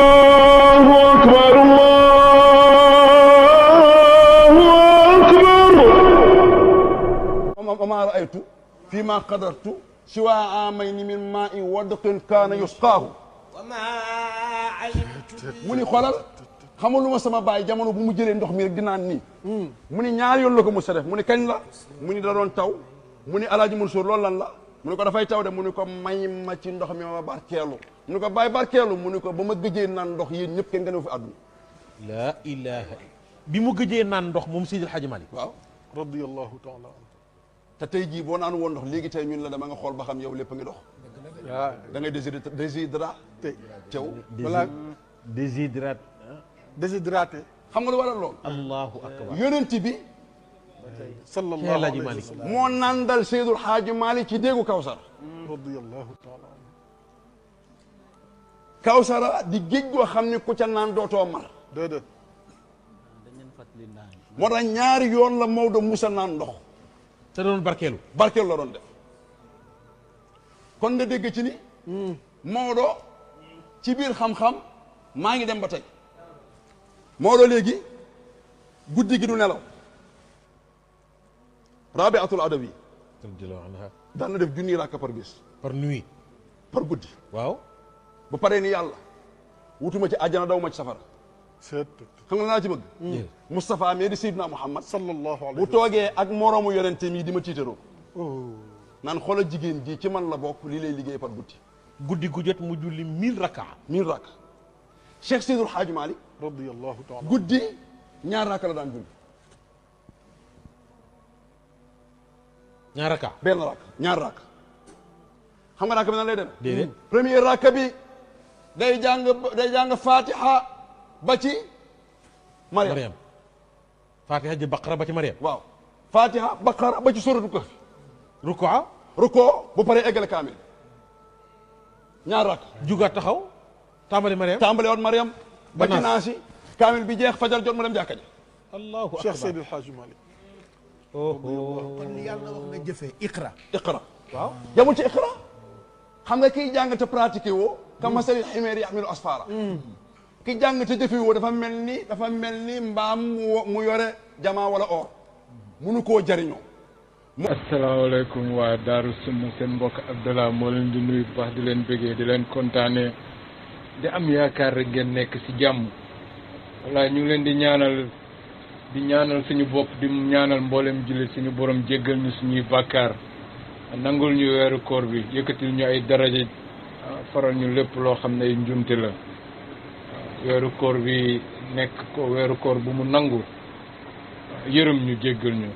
allahu akbar وما رأيت فيما قدرت سوى عامين من ماء ودق كان يسقاه وما علمت mu ni xoolal xamul lu ma sama baay jamono bu mu jëlee ndox mi rek di naan nii mu ni ñaar yoon la ko mos a def mu ni kañ la mu ni da doon taw mu ni Alaaji Mansour loolu lan la mu ni ko dafay taw de mu ni ko may ma ci ndox mi ma barkeelu mu ni ko bàyyi barkeelu mu ni ko ba ma gëjee naan ndox yéen ñëpp kenn gënewu fi àdduna laa ilaha bi mu gëjee naan ndox moom Seydil Hadji Malick waaw radiyallahu taala anhu te tey jii boo naan woon ndox léegi tey ñun la dama nga xool ba xam yow lépp a ngi dox waaw da ngay déshydraté tew balaa déshydraté xam nga lu waral lool allahu akbar yonent bi sallallahu alayhi wa sallam moo nandal Seydul Hadji Malick ci déggu Kawsar radiyallahu taala anhu Kawsara di géej goo xam ne ku ca naan dootoo mar déedéet moo tax ñaari yoon la Maodo Moussa naan ndox te doon barkeelu barkeelu la doon def kon nga dégg ci ni Maodo ci biir xam-xam maa ngi dem ba tey Maodo léegi guddi gi du nelaw Rabiatul Adawi radiyallahu anha daan na def junni rakka par bis par nuit par guddi waaw bu paree ni yàlla wutuma ci àjjana daw ma ci safara xam nga naa ci bëgg Moustapha mais di Seydina Mouhamad sallallahu alayhi bu toogee ak moroomu yonente mi di ma tiitaroo naan xoolal jigéen ji ci man la bokk lii lay liggéey par guddi guddi gu jot mu julli 1000 raka 1000 rakk Cheikh Seydul Hadji Malick radiyallahu taala guddi ñaar rakk la daan julli ñaar raka benn rakk ñaar rakk xam nga rakk bi nan lay demee déedéet premier rakk bi day jàng fatiha ba ci Mariam Mariam fatiha ji baqara ba ci Mariam waaw fatiha baqara ba ci suratu kahf rukaa ruko bu paree eggale kaamil ñaar rakk jugaat taxaw tàmbali Mariam tàmbale woon Mariam ba ci Naas. naasi kaamil bi jeex fajar jot mu dem jàkka ja allahu Cheikh akbar Seydil Hadji Malick kon yàlla wax nga jëfee iqra iqra waaw yamul ci iqra xam nga kiy jàng te pratiqué woo ka masali ximeer yaxmilu asfara ki jàng te jëfe woo dafa mel ni mbaam mu yore jamaa wala or munu koo jariñoo asalaamaaleykum waa Daaru Sunna seen mbokk Abdallah moo leen di nuyu bu baax di leen bëggee di leen kontaanee di am yaakaar rek ngeen nekk ci jàmm walla ñu ngi leen di ñaanal suñu bopp di ñaanal mboolem jullit suñu borom jéggal ñu suñuy bàkkaar nangul ñu weeru koor bi yëkkatil ñu ay daraja faral ñu lépp loo xam ne ay njumte la weeru koor bi nekk ko weeru koor bu mu nangu yërëm ñu jéggal ñu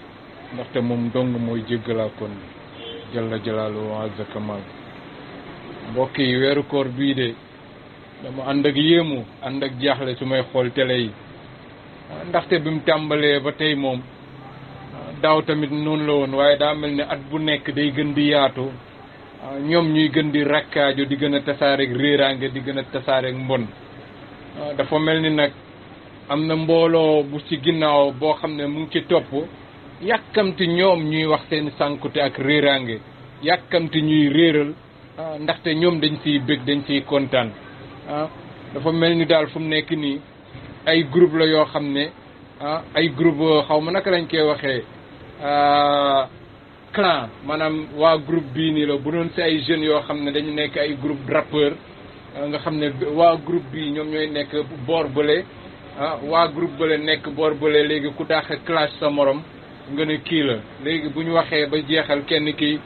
ndaxte moom dong mooy jéggalaa kon jalla jalaalu wa azza kamal mbokk yi weeru koor bii de dama ànd ak yéemu ànd ak jaaxle su may xool télé yi ndaxte bi mu tàmbalee ba tey moom daaw tamit noonu la woon waaye daa mel ni at bu nekk day gën di yaatu ñoom ñuy gën di rakkaajo di gën a tasaareeg réeraange di gën a tasaareeg mbon dafa mel ni nag am na mbooloo bu ci ginnaaw boo xam ne mu ngi ci topp yàkkamti ñoom ñuy wax seen sànkute ak réeraange yàkkamti ñuy réeral ndaxte ñoom dañ siy bëgg dañ siy kontaan dafa mel ni daal fu mu nekk nii ay groupe la yoo xam ne ay groupe xaw ma naka lañ koy waxee clan maanaam waa groupe bii nii la bu doon si ay jeunes yoo xam ne dañu nekk ay groupe rappeur nga xam ne waa groupe bii ñoom ñooy nekk boor bële waa groupe bële nekk boor bële léegi ku daax clash sa morom nga ne kii la léegi bu ñu waxee ba jeexal kenn kii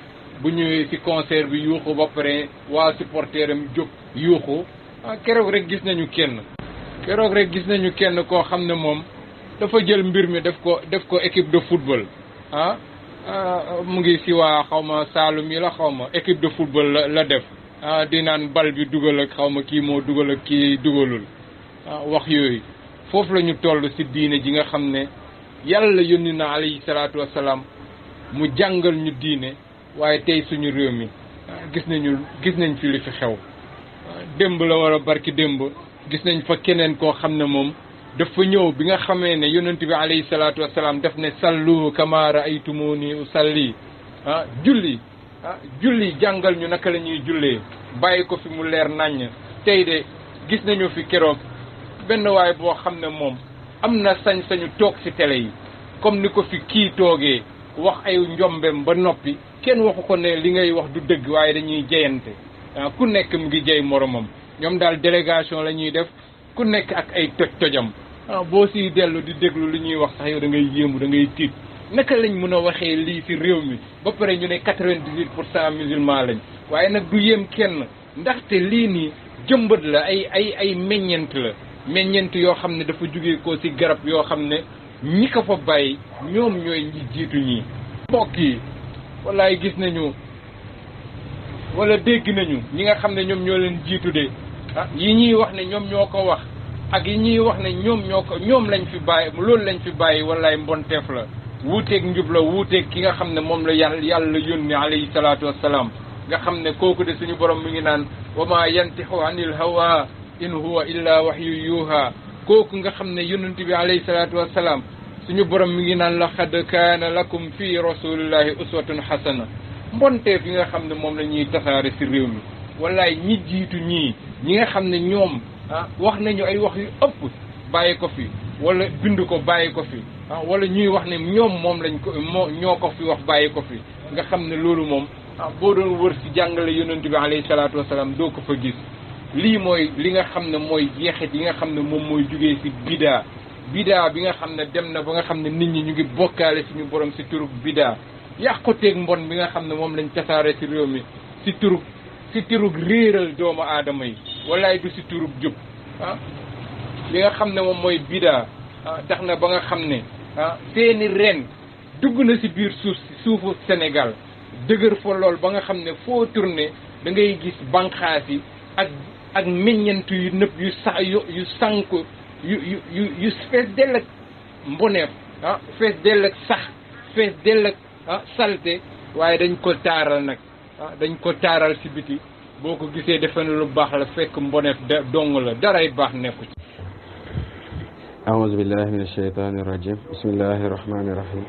bu ñëwee ci concert bi yuuxu ba pare waa supporter am jóg yuuxu keroog rek gis nañu kenn koo xam ne moom dafa jël mbir mi def ko équipe de football mu ngi ci waa xaw ma Saalum yi la xaw ma équipe de football la def di naan bal bi dugal ak xaw ma kii moo dugal ak kii dugalul wax yooyu foofu la ñu toll ci diine ji nga xam ne yàlla yónni na alayhi salaatu wassalaam mu jàngal ñu diine waaye tey suñu réew mi gis nañ fi li fi xew démb la war a barki démb gis nañ fa keneen koo xam ne moom dafa ñëw bi nga xamee ne yonent bi alayhi salaatu wassalaam def ne sallu kama raaytumuni usalli julli julli jàngal ñu naka la ñuy jullee bàyyi ko fi mu leer naññ. tey de gis nañu fi keroog benn waay boo xam ne moom am na sañ-sañu toog ci télé yi comme ni ko fi kii toogee wax ay njombem ba noppi kenn waxu ko ne li ngay wax du dëgg waaye dañuy jeyante ku nekk mu ngi jey moromam ñoom daal délégation la ñuy def ku nekk ak ay toj-tojam boo siy dellu di déglu li ñuy wax sax yow da ngay yéemu da ngay tiit naka lañ mën a waxee lii ci réew mi ba pare ñu ne 98% musulman lañ waaye nag du yéem kenn ndaxte lii nii jëmbat la ay meññeent la meññeent yoo xam ne dafa jugee ko ci garab yoo xam ne ñi ko fa bàyyi ñoom ñooy ñi jiitu ñii mbokk yi wallaay gis nañu wala dégg nañu ñi nga xam ne ñoom ñoo leen jiitu de yi ñuy wax ne ñoom ñoo ko wax ak yi ñuy wax ne ñoom lañ fi bàyyi loolu lañ fi bàyyi wallaay mbonteef la wuuteeg njub la wuuteeg ki nga xam ne moom la yàlla yónni alayhi salaatu wassalaam nga xam ne kooku de suñu borom mi ngi naan wa ma yantixu anil hawa in huwa illa wahyu yuha kooku nga xam ne yonent bi alayhi salaatu wassalaam suñu borom mi ngi naan laqad kaana lakum fi rasulillahi uswatun hasana mbonteef yi nga xam ne moom la ñuy tasaare ci réew mi wallaay ñi jiitu ñi nga xam ne ñoom wax nañu ay wax yu ëpp bàyyi ko fi wala bind ko bàyyi ko fi wala ñuy wax ne ñoom moom lañ ko ñoo ko fi wax bàyyi ko fi nga xam ne loolu moom boo doon wër ci jàngale yonent bi alayhi salaatu wasalaam doo ko fa gis lii mooy li nga xam ne mooy jeexit yi nga xam ne moom mooy jugee ci bidaa bi nga xam ne dem na ba nga xam ne nit ñi ñu ngi bokkaale suñu borom ci turub bidaa yàquteeg mbon bi nga xam ne moom lañ tasaare ci réew mi ci turub réeral doomu aadama yi walaay du ci turub jub li nga xam ne moom mooy bidaa tax na ba nga xam ne seeni ren dugg na ci biir suufu Sénégal dëgër fa lool ba nga xam ne foo tourné da ngay gis banqaas yi ak meññent yu nëpp yu sànk yu fees dell ak mboneef fees dell ak sax fees dell ak salte waaye dañ ko taaral nag dañ ko taaral ci biti boo ko gisee defe na lu baax la fekk mboneef dong la daray baax nekku ci أعوذ بالله من الشيطان الرجيم بسم الله الرحمن الرحيم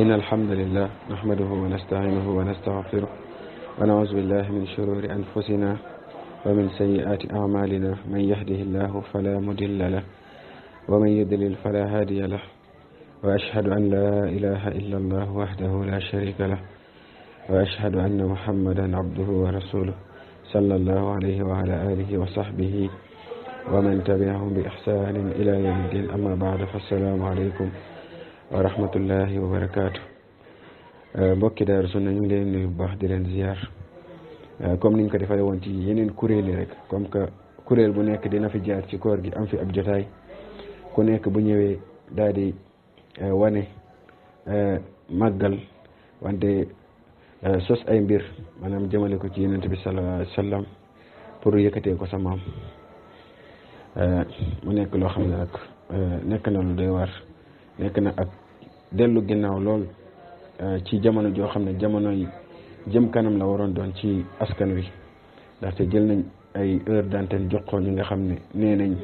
إن الحمد لله نحمده ونستعينه ونستغفره ونعوذ بالله من شرور أنفسنا ومن سيئات أعمالنا من يهده الله فلا مضل له ومن يضلل فلا هادي له وأشهد أن لا إله إلا الله وحده لا شريك له وأشهد أن محمدا عبده ورسوله صلى الله عليه وعلى آله وصحبه ومن تبعهم بإحسان إلى يوم الدين أما بعد فالسلام عليكم wa rahmatullahi wa barakaatu mbokki Daaru Sunna ñu ngi leen nuyu bu baax di leen ziar comme niñ ko defee woon ci yeneen kuréel yi rek comme que kuréel bu nekk dina fi jaar ci koor gi am fi ab jotaay ku nekk bu ñëwee daal di wane màggal wante sos ay mbir maanaam jëmale ko ci yonent bi sallallahu alayhi wa sallam pour yëkkatee ko sa maam mu nekk loo xam ne nag nekk na lu doy war nekk na ak dellu ginnaaw lool ci jamono joo xam ne jamono yi jëm kanam la waroon doon ci askan wi ndaxte jël nañ ay heure d'antenne jox ko ñi nga xam ne nee nañ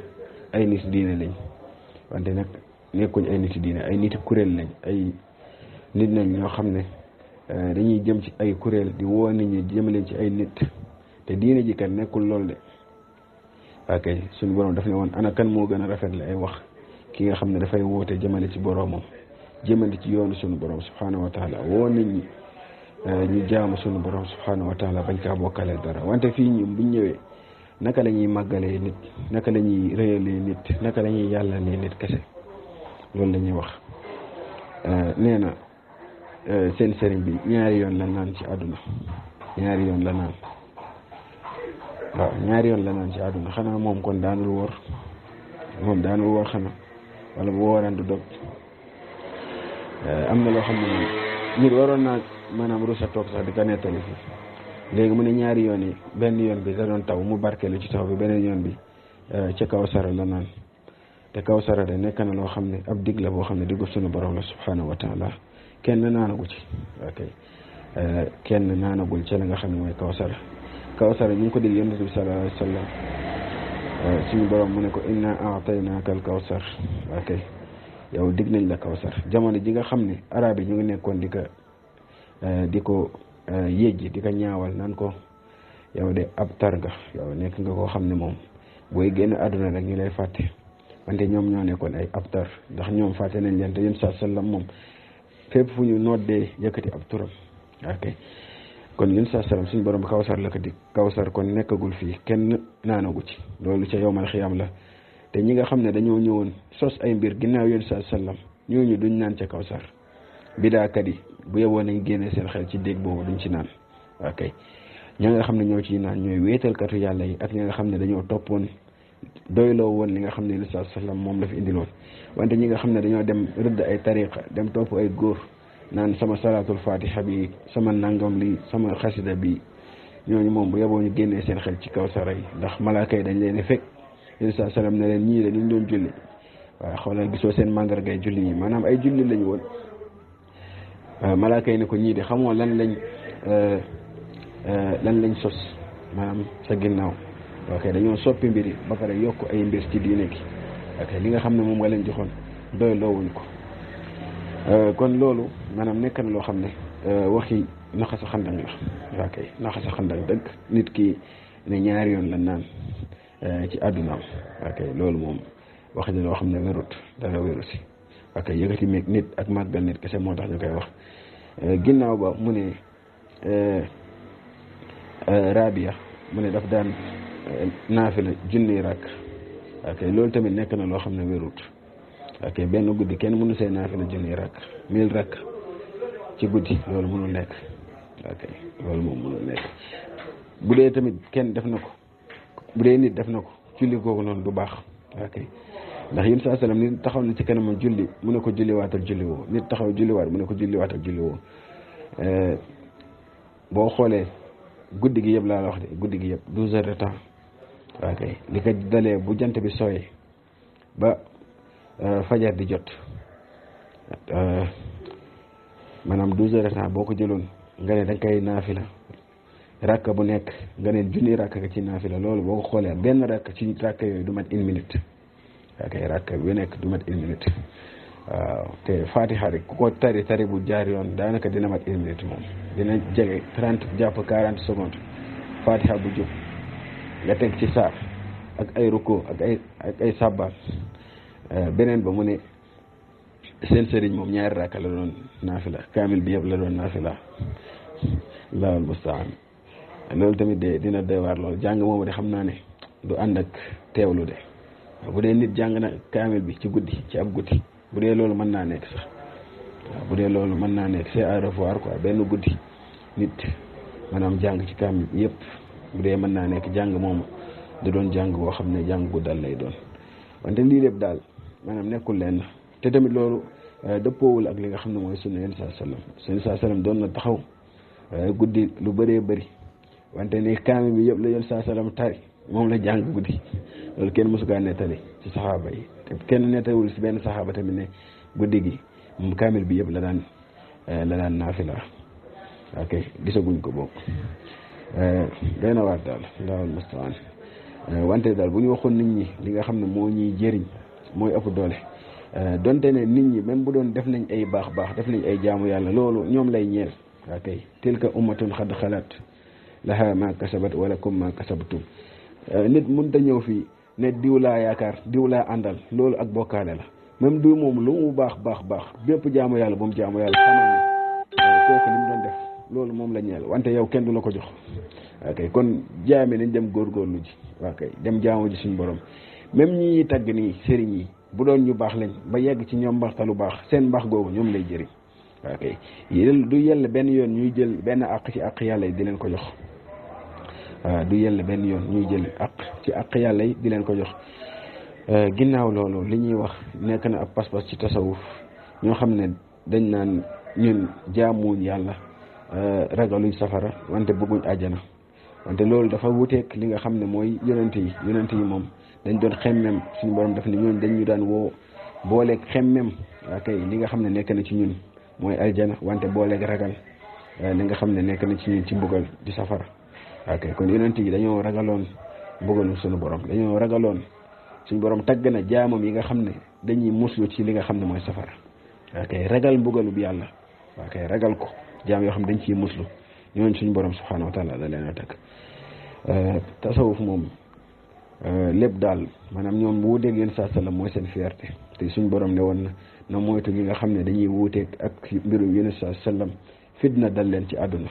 ay nit diine lañ wante nag nekkuñ ay nit diine ay nit kuréel lañ ay nit nañ ñoo xam ne dañuy jëm ci ay kuréel di woo nit ñi jëmaleen ci ay nit te diine ji kat nekkul lool de ok suñu borom daf ne woon ana kan moo gën a rafet la ay wax ki nga xam ne dafay woote jëmale ci boromam jëmale ci yoonu sunu borom subhanahu wa taala woo nit ñi ñu jaamu sunu borom subhanahu wa taala bañ kaa bokkale dara wante fii ñi buñ ñëwee naka la ñuy màggalee nit naka la ñuy réyalee nit naka la ñuy yàllalee nit kese loolu la ñuy wax nee na seen sëriñ bi ñaari yoon la naan ci àdduna ñaari yoon la naan waaw ñaari yoon la naan ci àdduna xanaa moom kon daanul wóor moom daanul wóor xanaa wala bu wooraan du dog am na loo xam ne nit waroon naa maanaam rusa toog sax di ko nettali fi léegi mu ne ñaari yoon yi benn yoon bi da doon taw mu barkeelu ci taw bi beneen yoon bi ca Kawsara la naan te Kawsara de nekk na loo xam ne ab dig la boo xam ne diggu sunu borom la subhanahu wa taala kenn naanagu ci ok kenn naanagul ca la nga xam ne mooy Kawsara Kawsara ñu ngi ko dig yonent bi sallallahu alayhi wa sallam suñu borom mu ne ko inna a'taynaaka al Kawsar ok yow dig nañ la Kawsar jamono ji nga xam ne arab yi ñu ngi nekkoon di ko yéej di ko ñaawal naan ko yow de ab targa yow nekk nga koo xam ne moom booy génn àdduna rek ñu lay fàtte wante ñoom ñoo nekkoon ay ab tar ndax ñoom fàtte nañ leen te yéen saa sallam moom fépp fu ñu noddee yëkkati ab turam ok kon yéen saa sallam suñu borom kawsar la ko di kawsar kon nekkagul fii kenn naanagu ci loolu ca yowmal xiyam la te ñi nga xam ne dañoo ñëwoon sos ay mbir ginnaaw yéen saa sallam ñooñu duñ naan ca kawsar bidaakat yi bu yeboo nañ génnee seen xel ci dégg boobu duñ ci naan ok ña nga xam ne ñoo ciy naan ñooy wéetalkatu yàlla yi ak ñi nga xam ne dañoo toppoon doyloo woon li nga xam ne yéen saa sallam moom la fi indiloon wante ñi nga xam ne dañoo dem rëdd ay tariqa dem topp ay góor naan sama salaatul fatiha bi sama nangam li sama xasida bi ñooñu moom bu yeboo ñu génnee seen xel ci kawsara yi ndax malaaka yi dañ leen fekk yéen saa sallam ne leen ñii de ñu doon julli waaw xoolal gisoo seen mandargay julli yi maanaam ay julli lañu woon malaaka yi ne ko ñii de xamoo lan lañ sos maanaam sa ginnaaw ok dañoo soppi mbiri ba pare yokk ay mbir ci diine gi ok li nga xam ne moom nga leen joxoon doy loowuñ ko kon loolu maanaam nekk na loo xam ne waxi naxa sa xandang la ok naxa sa xandang dëgg nit ki ne ñaari yoon la naan ci àddunaam ok loolu moom wax ji loo xam ne wérut dara wéru si ok yëkkati meeg nit ak màggal nit kese moo tax ñu koy wax ginnaaw ba mu ne Rabia mu ne daf daan naafila junni rakk ok loolu tamit nekk na loo xam ne wérut ok benn guddi kenn mënu see naafila junni rakk 1000 rakk ci guddi loolu mënul nekk ok loolu moom mënul nekk bu dee tamit kenn def na ko bu dee nit def na ko julli googu noonu du baax ok ndax yéen saa salaam nit taxaw na ci kanamam julli mu ne ko julliwaatal julli woo nit taxaw julliwaat mu ne ko julliwaatal julli woo boo xoolee guddi gi yëpp laa la wax de guddi gi yëpp 12 heures de temps ok li ko dalee bu jant bi sooyee ba fajar di jot maanaam 12 heures de temps boo ko jëloon nga ne da nga koy naafila rakka bu nekk nga ne junni rakka nga ci naafila loolu boo ko xoolee benn rakka ci rakka yooyu du mat 1 minute ok rakka bu nekk du mat 1 minute waaw te fatiha rek ku ko tari bu jaar yoon daanaka dina mat 1 minute moom dina jege 30 jàpp 40 secondes fatiha bu jub nga teg ci saar ak ay ruko ak ay sabbal beneen ba mu ne seen sëriñ moom ñaari rakka la doon naafila kaamil bi yëpp la doon naafila allahul mustaan loolu tamit de dina doy waar loolu jàng moomu de xam naa ne du ànd ak teewlu de bu dee nit jàng na kaamil bi ci guddi ci ab guddi bu dee loolu mën naa nekk sax waaw bu dee loolu mën naa nekk c'est à revoir quoi benn guddi nit maanaam jàng ci kaamil bi yëpp bu dee mën naa nekk jàng moomu da doon jàng boo xam ne jàng gu dal lay doon wante lii lépp daal maanaam nekkul leen te tamit loolu dëppoowul ak li nga xam ne mooy sunna yéen saa sallam doon na taxaw guddi lu bëree bëri wante ni kaamil bi yëpp la yéen saa sallam tari moom la jàng guddi loolu kenn mësu kaa nettali ci saxaaba yi te kenn nettaliwul si benn saxaaba tamit ne guddi gi moom kaamil bi yëpp la daan naafila ok gisaguñ ko bokk doy na waat daal Allaahul mustaan wante daal bu ñu waxoon nit ñi li nga xam ne moo ñuy jëriñ mooy ëpp doole donte ne nit ñi même bu doon def nañ ay baax def nañ ay jaamu yàlla loolu ñoom lay ñeel ok tilka ummatun xad xalaat laha ma kasabat wa lakum ma kasabtum nit mënut a ñëw fii ne diw laa yaakaar diw laa àndal loolu ak bokkaale la même diw moom lu mu baax bépp jaamu yàlla bu mu jaamu yàlla xamal ne kooku li mu doon def loolu moom la ñeel wante yow kenn du la ko jox ok kon jaami nañ dem góorgóorlu ji ok dem jaamu ji suñu borom même ñi tagg nii sëriñ yi bu doon ñu baax lañ ba yegg ci ñoom mbaxtalu baax seen mbaax googu ñoom lay jëriñ ok du yell benn yoon ñuy jël benn àq ci àq yàlla yi di leen ko jox du yell benn yoon ñuy jël àq ci àq yàlla yi di leen ko jox ginnaaw loolu li ñuy wax nekk na ab pas-pas ci tasawuf ñoo xam ne dañ naan ñun jaamuñ yàlla ragaluñ safara wante bëgguñ àjjana wante loolu dafa wuteek li nga xam ne mooy yonent yi moom dañ doon xemmem suñu borom daf ne ñooñ dañ ñu daan woo booleeg xemmem kay li nga xam ne nekk na ci ñun mooy aljana wante booleeg ragal li nga xam ne nekk na ci ñun ci mbugal di safara ok kon yonent yi dañoo ragaloon mbugalu suñu borom dañoo ragaloon suñu borom tagg na jaamam yi nga xam ne dañuy muslu ci li nga xam ne mooy safara ok ragal mbugalu bi yàlla ok ragal ko jaam yoo xam ne dañ ciy muslu ñooñu suñu borom subhanahu wa taala da leen a tagg tasawuf moom lépp daal maanaam ñoom bu wuuteeg yéen saa sallam mooy seen fierté te suñu borom ne woon na moytu ñi nga xam ne dañuy wuuteeg ak mbirum yéen saa sallam fitna dal leen ci àdduna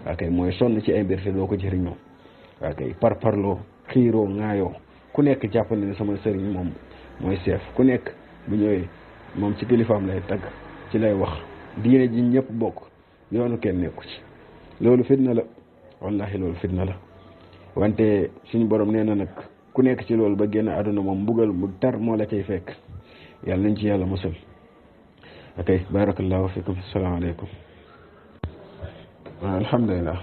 waa kay mooy sonn ci ay mbir te doo ko jëriñoo waa kay parparloo xiiroo ŋaayoo ku nekk jàpp ne sama sëriñ moom mooy chef ku nekk bu ñëwee moom ci kilifaam lay tagg ci lay wax diine ji ñëpp bokk yoonu kenn nekku ci loolu fitna la wallahi loolu fitna la wante suñu borom nee na nag ku nekk ci loolu ba génn àdduna moom mbugal mu tar moo la cay fekk yàlla nañ ci yàlla musal akay barakallahu fikum asalaamaaleykum alhamdulilah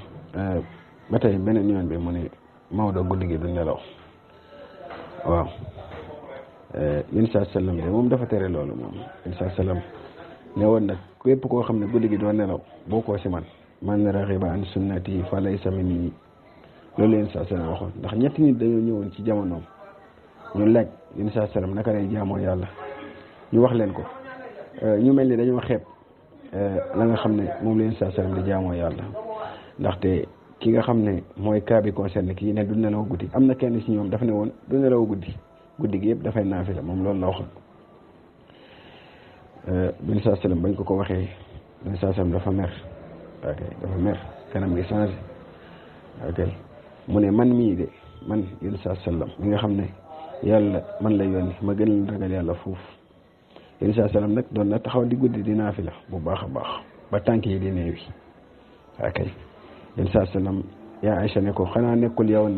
ba tey beneen yoon bi mu ne Maodo guddi gi du nelaw waaw yéen saa sallam de moom dafa tere loolu moom yéen saa sallam ne woon nag képp koo xam ne guddi gi doo nelaw boo koo si man raxiba an sunnati fa laysa minni loolu yéen saa sallam waxoon ndax ñetti nit dañoo ñëwoon ci jamonoom ñu laaj yéen saa sallam naka lay jaamoo yàlla ñu wax leen ko ñu mel ni dañoo xeeb la nga xam ne moom la yéen saa sallam di jaamoo yàlla ndaxte ki nga xam ne mooy cas bi concerné kii ne du nelaw guddi am na kenn ci ñoom dafa ne woon du nelaw guddi gi yëpp dafay naafila moom loolu la waxoon bin saa sallam bañ ko waxee bin saa sallam dafa mer ok dafa mer kanam gi changé ok mu ne man mii de man yéen saa sallam mi nga xam ne yàlla man la yónni ma gën leen ragal yàlla foofu yéen saa sallam nag doon na taxaw di guddi di naafila bu baax a baax ba tànk yi di néewi ok yéen saa sallam yaa Aïcha ne ko xanaa nekkul yow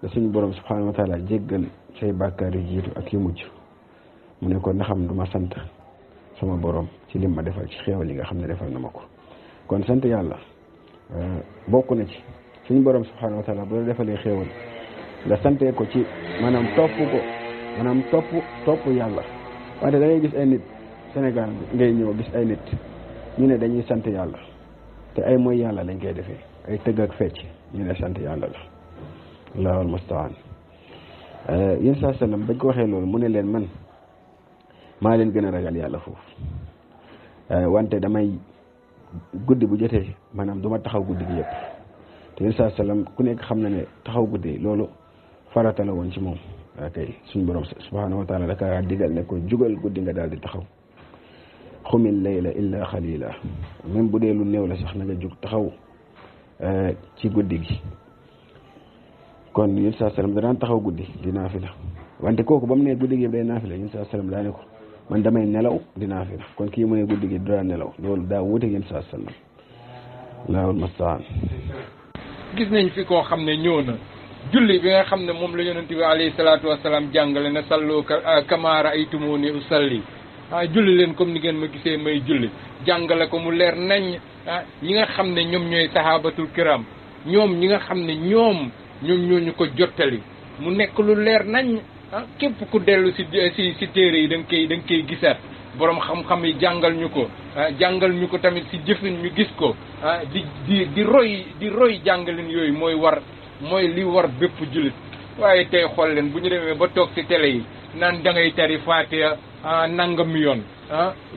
la suñu borom subhanahu wa taala jéggal say bàkkaar yu jiitu ak yu mujj mu ne ko ndaxam du ma sant sama borom ci lim ma defal ci xéewal yi nga xam ne defal na ma ko kon sant yàlla bokk na ci suñu borom subhanahu wa taala bu la defalee xéewal nga santee ko ci maanaam topp yàlla wante da ngay gis ay nit Sénégal ngay ñëw gis ay nit ñu ne dañuy sant yàlla te ay mooy yàlla lañ koy defee ay tëgg ak fecc ñu ne sant yàlla la allahu almustaan yéen saa sallam bañ ko waxee loolu mu ne leen man maa leen gën a ragal yàlla foofu wante damay guddi bu jotee maanaam du ma taxaw guddi gi yëpp te yéen saa sallam ku nekk xam na ne taxaw guddi loolu farata la woon ci moom kay suñu borom subhanahu wa taala daka digal ne ko jugal guddi nga daal di taxaw xumil layla illa xalila même bu dee lu néew la sax na nga jug taxaw ci guddi gi kon yéen saa sallam da daan taxaw guddi di naafila wante kooku ba mu ne guddi gi day naafila yéen saa sallam daa ne ko man damay nelaw di naafila kon kii mu ne guddi gi du daan nelaw loolu daa wuute yéen saa sallam laawul mastaan gis nañ fi koo xam ne ñëw na julli bi nga xam ne moom la yonent bi alayhi salaatu wasalaam jàngale na sallu kamaa ra'aytumuuni usalli julli leen comme ni ngeen ma gisee may julli jàngale ko mu leer nañ ñi nga xam ne ñoom ñooy sahabatul kiram ñoom ñi nga xam ne ñoom ñooñu ko jottali mu nekk lu leer nañ képp ku dellu si téere yi da nga koy gisaat borom xam-xam yi jàngal ñu ko tamit si jëfin ñu gis ko di roy jàngalin yooyu mooy li war bépp jullit waaye tey xool leen bu ñu demee ba toog si télé yi naan da ngay tari Fatiha nangam yoon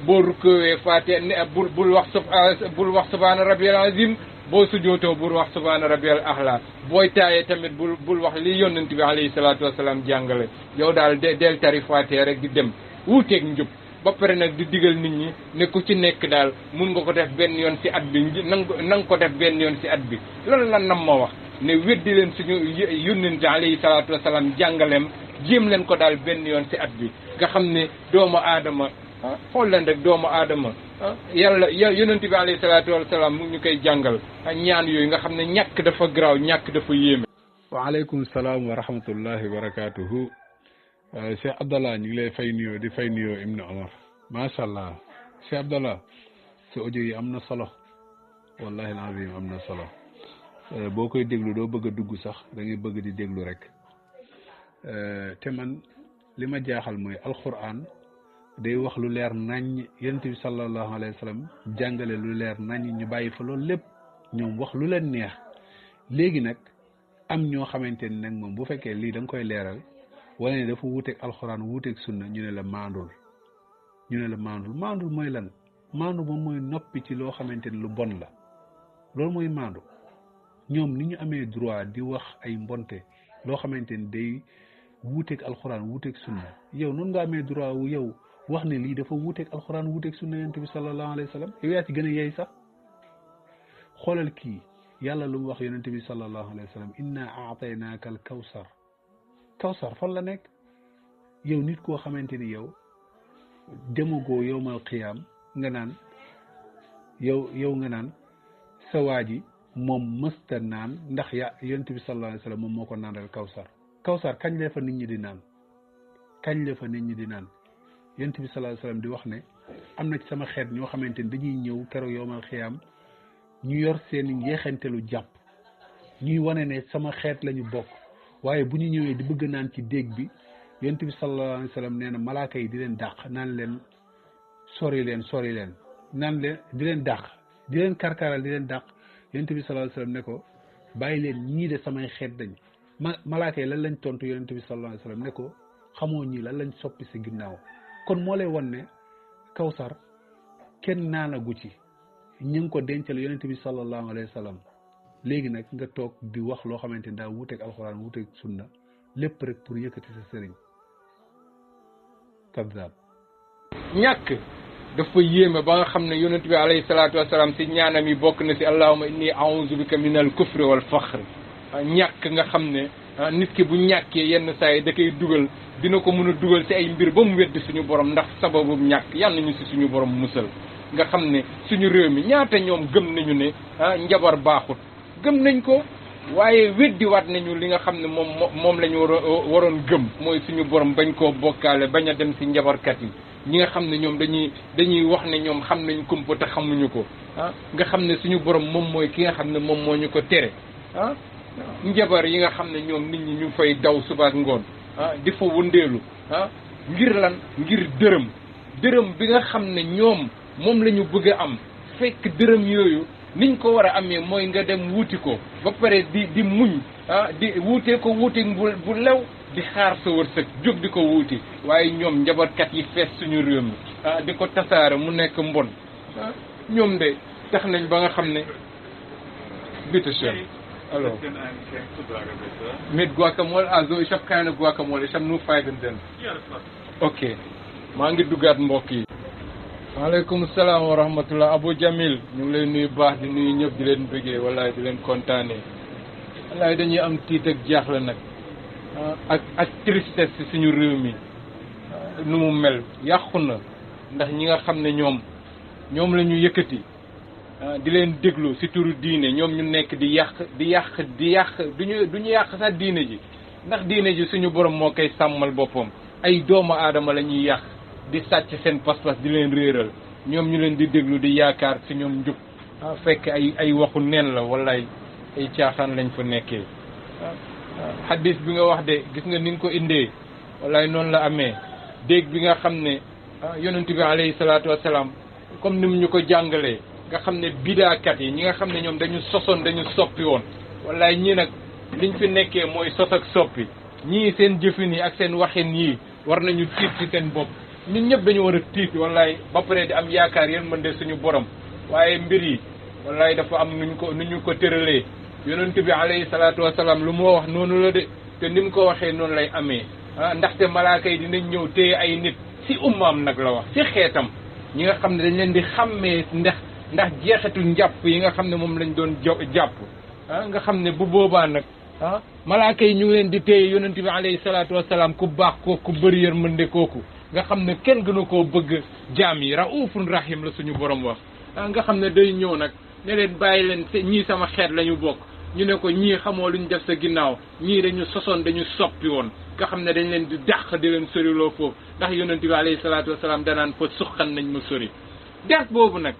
boo rukkowee Fatiha bul wax subhaana rabbiyal azim boo sujootoo bul wax subhaana rabbiyal ahla booy taayee tamit bul wax li yonent bi alayhi salaatu wasalaam jàngale yow daal del tari Fatiha rek di dem wuuteeg njub ba pare nag di digal nit ñi ne ku ci nekk daal mun nga ko def benn yoon si at bi nanga ko def benn yoon si at bi loolu lan nam ma wax ne weddi leen suñu yónnent alayhi salaatu wasalaam jàngaleem jéem leen ko daal benn yoon si at bi nga xam ne doomu aadama xool leen rek doomu aadama yàlla yónnent bi alayhi salaatu wasalaam mu ngi ñu koy jàngal ñaan yooyu nga xam ne ñàkk dafa garaaw ñàkk dafa yéeme. waaleykum salaam wa rahmatullahi wa barakatuhu Cheikh Abdallah ñu ngi lay fay nuyoo di fay nuyoo Ibnu Omar macha allah Cheikh Abdallah sa audio yi am na solo wallahi alazim am na solo boo koy déglu doo bëgg a dugg sax da ngay bëgg di déglu rek te man li ma jaaxal mooy alquran day wax lu leer naññ yonent bi sallallahu alayhi wa sallam jàngale lu leer naññ ñu bàyyi fa loolu lépp ñoom wax lu leen neex léegi nag am ñoo xamante ni nag moom bu fekkee lii da nga koy leeral wala ne dafa wuuteeg alxuraan wuuteeg sunna ñu ne la maandul maandul mooy lan maandu moom mooy noppi ci loo xamante ni lu bon la loolu mooy maandu ñoom ni ñu amee droit di wax ay mbonte loo xamante ni day wuuteeg alxuraan wuuteeg sunna yow noonu nga amee droit wu yow wax ne lii dafa wuuteeg alxuraan wuuteeg sunna yonent bi sallallahu alayhi wa sallam yow yaa ci gën a yey sax xoolal kii yàlla lu mu wax yonent bi sallallahu alayhi wa sallam inna aataynaaka al kawsar fan la nekk yow nit koo xamante ni yow demagoo yowmal qiyaam nga naan yow nga naan sa waa ji moom mësta naan ndax yonent bi sallallahu alayhi wa sallam moom moo ko naanal kawsar kañ la fa nit ñi di naan yonent bi sallallahu alayhi wa sallam di wax ne am na ci sama xeet ñoo xamante ni dañuy ñëw keroog yowmal qiyaam ñu yor seen njeexantelu jàpp ñuy wane ne sama xeet lañu bokk waaye bu ñu ñëwee di bëgg naan ci déeg bi yonent bi sallallahu alayhi wa sallam nee na malaaka yi di leen dàq naan leen sori leen naan leen di leen dàq di leen karkaral di leen dàq yonent bi sallallahu alayhi wa sallam ne ko bàyyi leen ñii de samay xeet dañ malaaka yi lan lañ tontu yonent bi sallallahu alayhi wa sallam ne ko xamoo ñii lan lañ soppi si ginnaaw kon moo lay wan ne kawsar kenn naanagu ci ñu ngi ko dencal yonent bi sallallahu alayhi wa sallam léegi nag nga toog di wax loo xamante ni daa wuuteeg alxuraan wuuteeg sunna lépp rek pour yëkkati sa sëriñ kaddaab ñàkk dafa yéeme ba nga xam ne yonent bi alayhi salaatu wasalaam si ñaanam yi bokk na si allahumma inni a'udhu bika min al kufri wal faxri ñàkk nga xam ne nit ki bu ñàkkee yenn saa yi da koy dugal dina ko mën a dugal si ay mbir ba mu weddi suñu borom ndax sababu ñàkk yal nañu si suñu borom musal nga xam ne suñu réew mi ñaata ñoom gëm nañu ne njabar baaxut gëm nañ ko waaye weddiwaat nañu li nga xam ne moom la ñu waroon gëm mooy suñu borom bañ koo bokkaale bañ a dem si njabarkat yi ñi nga xam ne ñoom dañuy wax ne ñoom xam nañ kumpa te xamuñu ko nga xam ne suñu borom moom mooy ki nga xam ne moom moo ñu ko tere njabar yi nga xam ne ñoom nit ñi ñu fay daw suba ak ngoon di fa wëndeelu ngir lan ngir dërëm bi nga xam ne ñoom moom la ñu bëgg a am fekk dërëm yooyu niñ ko war a amee mooy nga dem wuuti ko ba pare di muñ di wuutee ko wuuti bu lew di xaar sa wërsëg jóg di ko wuuti waaye ñoom njabarkat yi fees suñu réew mi di ko tasaare mu nekk mbon ñoom de tax nañ ba nga xam ne bitte schön alors mit Guacamole also ich habe keine Guacamole ich habe nur Feigen ok maa ngi duggaat mbokk yi waaleykum salaam wa rahmatullah Abou Jamil ñu ngi leen nuyu baax di nuyu ñëpp di leen bëggee wallaay di leen kontaanee wallaay dañuy am tiit ak jaaxle nag ak tristesse ci suñu réew mi nu mu mel yàqu na ndax ñi nga xam ne ñoom la ñu yëkkati di leen déglu ci turu diine ñoom ñu nekk di yàq duñu yàq sax diine ji ndax diine ji suñu borom moo koy sàmmal boppam ay doomu aadama la ñuy yàq di sàcc seen pas-pas di leen réeral ñoom ñu leen di déglu di yaakaar ci ñoom njub fekk ay waxu neen la wallaay ay caaxaan lañ fa nekkee hadis bi nga wax de gis nga ni nga ko indee wallaay noonu la amee dégg bi nga xam ne yonent bi alayhi salaatu wasalaam comme ni mu ñu ko jàngalee nga xam ne bidaakat yi ñi nga xam ne ñoom dañu sosoon dañu soppi woon wallaay ñii nag liñ fi nekkee mooy sos ak soppi ñii seen jëfin yi ak seen waxin yi war nañu tiit ci seen bopp ñun ñëpp dañu war a tiit wallaay ba pare di am yaakaar yéen mën de suñu borom waaye mbir yi wallaay dafa am nu ñu ko tëralee yonent bi alayhi salaatu wasalaam lu moo wax noonu la de te ni mu ko waxee noonu lay amee ndaxte malaaka yi dinañ ñëw téye ay nit si ummaam nag la wax si xeetam ñi nga xam ne dañ leen di xàmmee ndax jeexitu njàpp yi nga xam ne moom lañ doon jàpp nga xam ne bu boobaa nag malaaka yi ñu ngi leen di téye yonent bi alayhi salaatu wasalaam ku baax kooku ku bëri yërmande kooku nga xam ne kenn gënu koo bëgg jaam yi raufun rahim la suñu borom wax nga xam ne day ñëw nag ne leen bàyyi leen ñii sama xeet la ñu bokk ñu ne ko ñii xamoo luñ def sa ginnaaw ñii dañu sosoon dañu soppi woon nga xam ne dañ leen di dàq di leen soriloo foofu ndax yonent bi alayhi salaatu wasalaam danaan fa suqan nañ ma sori dex boobu nag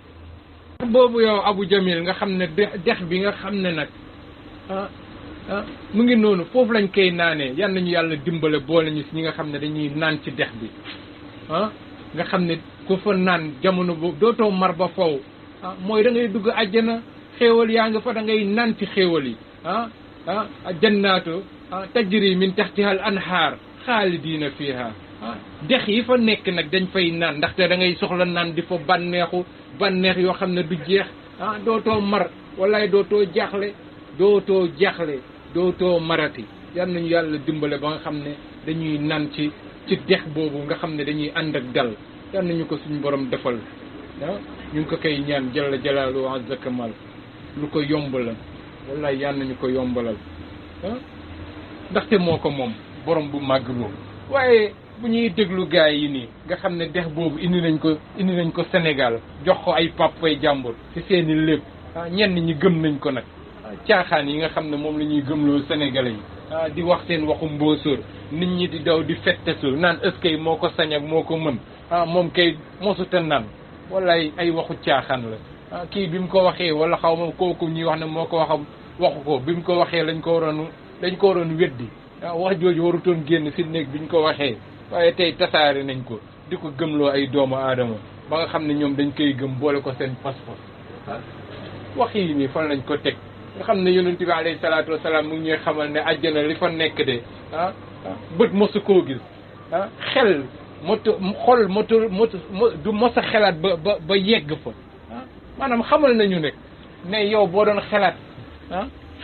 boobu yow Abou Jamil nga xam ne dex bi nga xam ne nag mu ngi noonu foofu lañ koy naanee yal nañu yàlla dimbale boole ñu si ñi nga xam ne dañuy naan ci dex bi nga xam ne ku fa naan jamono boobu dootoo mar ba faw mooy da ngay dugg àjjana xéewal yaa nga fa da ngay naan ci xéewal yi jannaatu tajri min taxtiha al anhaar xaalidiina fiha dex yi fa nekk nag dañ fay naan ndaxte da ngay soxla naan di fa bànneex yoo xam ne du jeex dootoo mar wallaay dootoo jaaxle dootoo marati yal nañu yàlla dimbale ba nga xam ne dañuy naan ci dex boobu nga xam ne dañuy ànd ak dal yal nañu ko suñu borom defal ñu ngi ko koy ñaan jalla jalaalu azza kamal lu ko yomb la wallaay yal nañu ko yombalal ndaxte moo ko moom borom bu màgg boobu waaye bu ñuy déglu gaay yi nii nga xam ne dex boobu indi nañ ko Sénégal jox ko ay papay jàmbur ci seeni lépp ñenn ñi gëm nañ ko nag caaxaan yi nga xam ne moom la ñuy gëmloo Sénégalais yi di wax seen waxu mbóosóor nit ñi di daw di fettesu naan est-ce que moo ko sañ ak moo ko mën moom kay mosuta naan wala ay waxu caaxaan la kii bi mu ko waxee wala xaw ma kooku ñuy wax ne moo ko waxu ko bi mu ko waxee lañ ko waroon weddi wax jooju warutoon génn si néeg bi ñu ko waxee waaye tey tasaare nañ ko di ko gëmloo ay doomu aadama ba nga xam ne ñoom dañ koy gëm boole ko seen passeport wax yi nii fan lañ ko teg nga xam ne yonent bi alayhi salaatu wasalaam mu ngi ñuy xamal ne àjjana li fa nekk de bët mosu koo gis xel du mos a xelaat ba yegg fa maanaam xamal nañu ne yow boo doon xelaat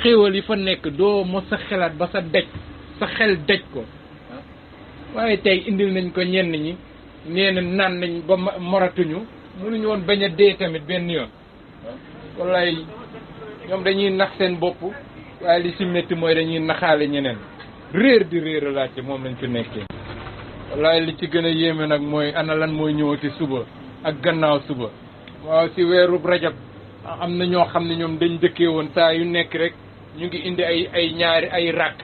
xéewal yi fa nekk doo mos a xelaat ba sa xel daj ko waaye tey indil nañ ko ñenn ñi nee na naan nañ ba moratuñu mënuñu woon bañ a dee tamit benn yoon wallaay ñoom dañuy nax seen bopp waaye li si métti mooy dañuy naxaale ñeneen réer di réer laajte moom lañ fi nekkee wallaay li ci gën a yéeme nag mooy ana lan mooy ñëwati suba ak gannaaw suba waaw si weeru rajab am na ñoo xam ne ñoom dañ dëkkee woon saa yu nekk rek ñu ngi indi ay ñaari ay ràkk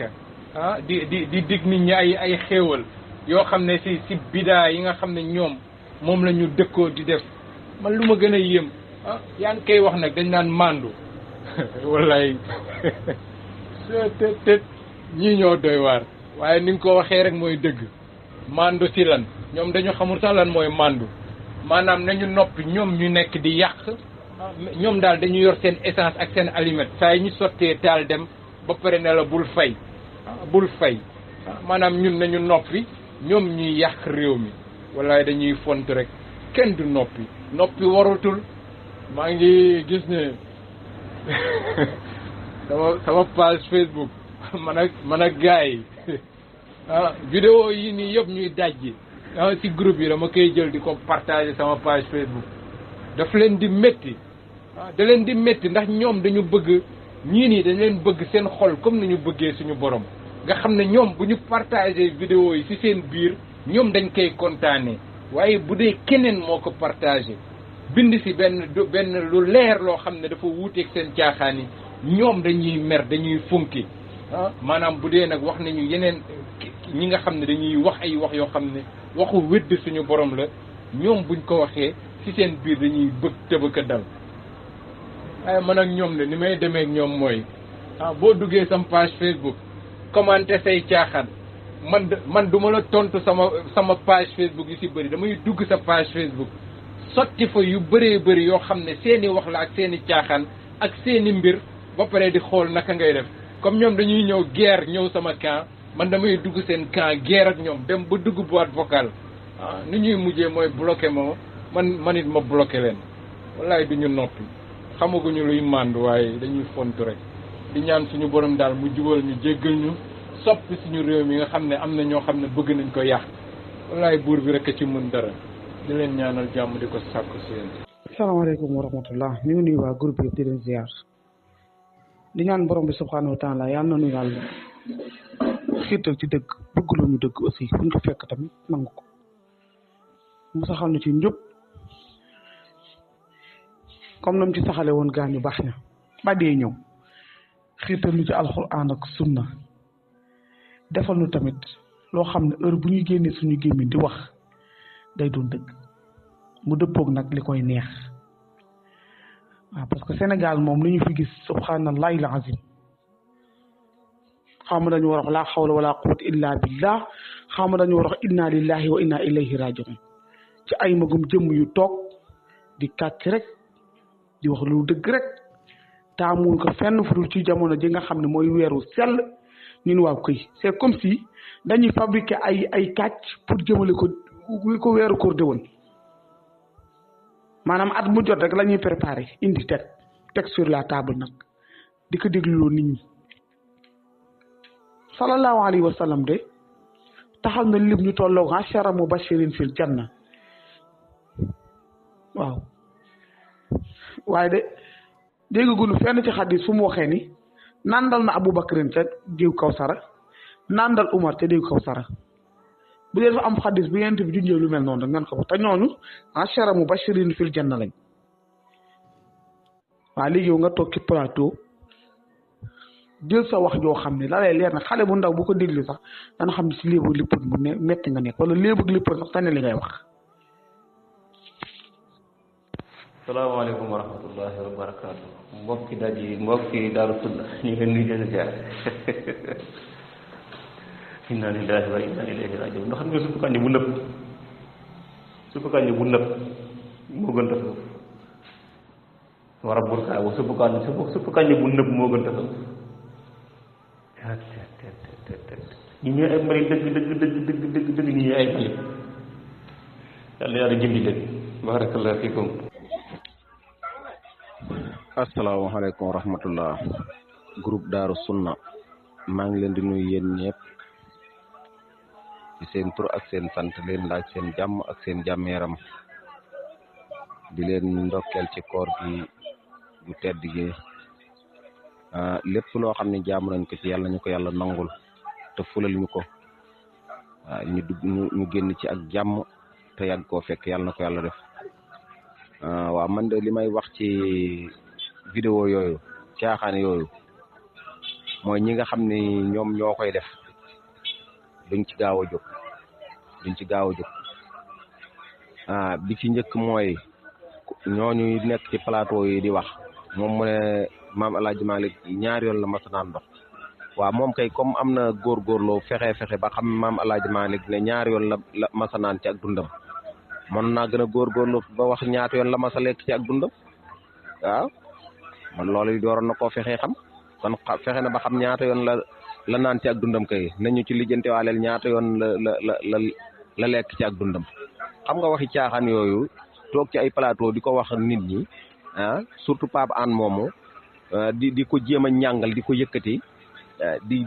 di dig nit ñi ay xéewal yoo xam ne si bidaa yi nga xam ne ñoom moom la ñu dëkkoo di def man lu ma gën a yéem yaa ngi koy wax nag dañ naan mandu wallaay te ñii ñoo doy waar waaye ni nga ko waxee rek mooy dëgg mandu si lan ñoom dañu xamul sax lan mooy mandu maanaam nañu noppi ñoom ñu nekk di yàq ñoom daal dañu yor seen essence ak seen aliment saa yi ñu sottee taal dem ba pare ne la bul fay maanaam ñun nañu noppi ñoom ñuy yàq réew mi wallaay dañuy font rek kenn du noppi warutul maa ngi gis ne sama page Facebook man ak gars yi vidéo yi nii yëpp ñuy dajji ci groupe yi dama koy jël di ko partager sama page Facebook daf leen di métti da leen di métti ndax ñoom dañu bëgg ñii nii dañ leen bëgg seen xol comme ni ñu bëggee suñu borom nga xam ne ñoom bu ñu partager vidéo yi ci seen biir ñoom dañ koy kontaanee waaye bu dee keneen moo ko partager bind ci benn lu leer loo xam ne dafa wuuteeg seen caaxaan yi ñoom dañuy mer dañuy funki maanaam bu dee nag wax nañu yeneen ñi nga xam ne dañuy wax ay wax yoo xam ne waxu wedd suñu borom la ñoom buñ ko waxee ci seen biir dañuy bëgg tëbëka dal waaye man ak ñoom ne ni may demee ak ñoom mooy boo duggee sama page Facebook commenter say caaxaan man du ma la tontu sama page Facebook yi ci bëri damay dugg sa page Facebook sotti fa yu bëree bëri yoo xam ne seeni wax la ak seeni caaxaan ak seeni mbir ba pare di xool naka ngay def comme ñoom dañuy ñëw guerre ñëw sama camp man damay dugg seen camp guerre ak ñoom dem ba dugg boîte vocale ni ñuy mujjee mooy bloqué man it ma bloqué leen wallaay du ñu noppi xamaguñu luy màndu waaye dañuy fontu rek di ñaan suñu borom daal mu jubal ñu jéggal ñu soppi suñu réew mi nga xam ne am na ñoo xam ne bëgg nañ ko yàq wallaay buur bi rek a ci mën dara di leen ñaanal jàmm di ko sàkku si yéen. asalaamaaleykum wa rahmatullah ñu ngi nuyu waa groupe bi di leen ziar di ñaan borom bi subhanahu wa taala yal na nu yàlla xiirtal ci dëgg bëggloo ñu dëgg aussi fu ñu ko fekk tamit nangu ko mu saxal nu ci njub comme nam ci saxale woon gaañu baax ña ba dee ñëw xiirtal nu ci alxuraan ak sunna defal nu tamit loo xam ne heure bu ñuy génnee suñu gémmiñ di wax day doon dëgg mu dëppoog nag li koy neex waaw parce que Sénégal moom li ñu fi gis subhanallahi al azim xawma dañu war a wax laa xawla wala quwwata illa billah xawma dañu war a wax inna lillahi wa inna ilayhi rajiun ci ay magum jëmm yu toog di kàcc rek di wax lu dëgg rek taamuñ ko fenn fu dul ci jamono ji nga xam ne mooy weeru sell ñun waaw këy c'est comme si dañuy fabriquer ay kàcc pour jëmale ko weeru koor de woon maanaam at mu jot rek la ñuy préparé indi teg teg sur la table nag di ko dégluloo nit ñi sallallahu alayhi wa sallam de taxal na lim ñu tolloog ashara mubashirin fil janna waaw waaye de déggagunu fenn ci xadis fu mu waxee ni nandal na Abubakrin ca déew Kawsara nandal Umar ca déew Kawsara bu dee dafa am xadis bu yent bi junjee lu mel noonu rek ngeen ko wax te ñooñu ashara mubashirin fil janna lañ waaw léegi yow nga toog ci plateau jël sa wax joo xam ne la lay leer na xale bu ndaw bu ko déglu sax dana xam ne si léebug lippoon bu ne metti nga nekk wala léebug lippoon sax tane li ngay wax. salaamaaleykum wa rahmatullahi wa barakaatu mbokki daji mbokki Daaru Sunna ñu ngi leen nuyu di ziar inna lillahi wa inna ilayhi rajiun ndax xam nga suppu kànja bu nëb moo gën a suuf war a burkaawu suppu kànja bu nëb moo gën a suuf ñi ñooy ay mbari dëgg ñi ñooy ay mbari yàlla yàlla jëndi dëgg barakallahu fikum. asalaamaaleykum wa rahmatullah groupe Daaru Sunna maa ngi leen di nuyu yéen ñëpp ci seen tur ak seen sant leen laaj seen jàmm ak seen jàmm yaram di leen ndokkeel ci koor gi bu tedd gi lépp loo xam ne jaamu nañ ko ci yàlla ñu ko yàlla nangul te fulal ñu ko ñu dugg ñu génn ci ak jàmm te yàgg koo fekk yàlla na ko yàlla def waaw man de li may wax ci vidéo yooyu caaxaan yooyu mooy ñi nga xam ne ñoom ñoo koy def duñ ci gaaw a jóg bi ci njëkk mooy ñooñu nekk ci plateau yi di wax moom mu ne maam El Hadj Malick ñaari yoon la mas naan ndox waaw moom kay comme am na góorgóorloo fexe ba xam maam El Hadj Malick ne ñaari yoon la mas naan ci ak dundam mën naa gën a góorgóorlu ba wax ñaata yoon la mas a lekk ci ak dundam waaw man loolu dooroon na koo fexee xam kon fexe na ba xam ñaata yoon la naan ci ak dundam kay nañu ci lijjante waaleel ñaata yoon la lekk ci ak dundam xam nga waxi caaxaan yooyu toog ci ay plateau di ko wax nit ñi surtout Pape Hann moomu di ko jéem a ñàngal di ko yëkkati di